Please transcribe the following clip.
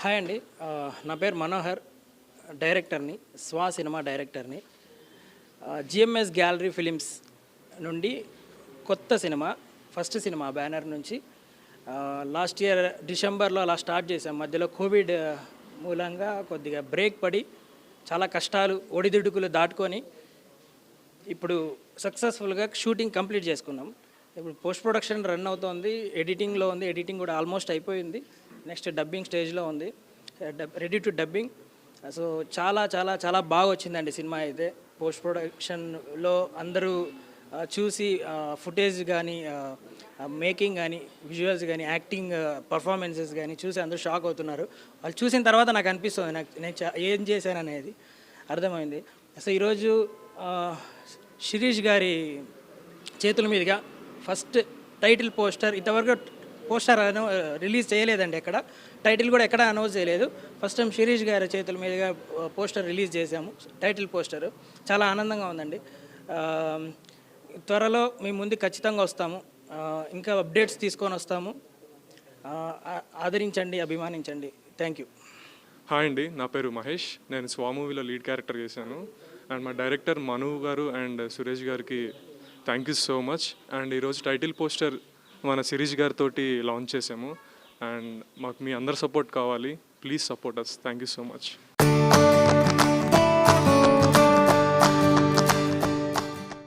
Hi అండి. నా పేరు మనోహర్. డైరెక్టర్ని, స్వా సినిమా డైరెక్టర్ని. జిఎంఎస్ గ్యాలరీ ఫిలిమ్స్ నుండి కొత్త సినిమా, ఫస్ట్ సినిమా బ్యానర్ నుంచి లాస్ట్ ఇయర్ డిసెంబర్లో అలా స్టార్ట్ చేసాం. మధ్యలో కోవిడ్ మూలంగా కొద్దిగా బ్రేక్ పడి చాలా కష్టాలు ఒడిదుడుకులు దాటుకొని ఇప్పుడు సక్సెస్ఫుల్గా షూటింగ్ కంప్లీట్ చేసుకున్నాం. ఇప్పుడు పోస్ట్ ప్రొడక్షన్ రన్ అవుతోంది, ఎడిటింగ్లో ఉంది. ఎడిటింగ్ కూడా ఆల్మోస్ట్ అయిపోయింది. నెక్స్ట్ డబ్బింగ్ స్టేజ్లో ఉంది, రెడీ టు డబ్బింగ్. సో చాలా చాలా చాలా బాగా వచ్చిందండి సినిమా అయితే. పోస్ట్ ప్రొడక్షన్లో అందరూ చూసి ఫుటేజ్ కానీ, మేకింగ్ కానీ, విజువల్స్ కానీ, యాక్టింగ్ పర్ఫార్మెన్సెస్ కానీ చూసి అందరూ షాక్ అవుతున్నారు. వాళ్ళు చూసిన తర్వాత నాకు అనిపిస్తుంది నేను ఏం చేశాననేది అర్థమైంది. సో ఈరోజు శిరీష్ గారి చేతుల మీదుగా ఫస్ట్ టైటిల్ పోస్టర్, ఇంతవరకు పోస్టర్ రిలీజ్ చేయలేదండి ఎక్కడ, టైటిల్ కూడా ఎక్కడ అనౌన్స్ చేయలేదు. ఫస్ట్ టైం శిరీష్ గారి చేతుల మీదుగా పోస్టర్ రిలీజ్ చేసాము, టైటిల్ పోస్టర్. చాలా ఆనందంగా ఉందండి. త్వరలో మీ ముందు ఖచ్చితంగా వస్తాము, ఇంకా అప్డేట్స్ తీసుకొని వస్తాము. ఆదరించండి, అభిమానించండి. Thank you. హాయ్ అండి, నా పేరు మహేష్. నేను స్వా మూవీలో లీడ్ క్యారెక్టర్ చేశాను. అండ్ మా డైరెక్టర్ మను గారు అండ్ సురేష్ గారికి thank you so much. And ఈరోజు టైటిల్ పోస్టర్ మన శిరీష్ గారితో లాంచ్ చేసాము. అండ్ మాకు మీ అందరు సపోర్ట్ కావాలి. Please support us. Thank you so much.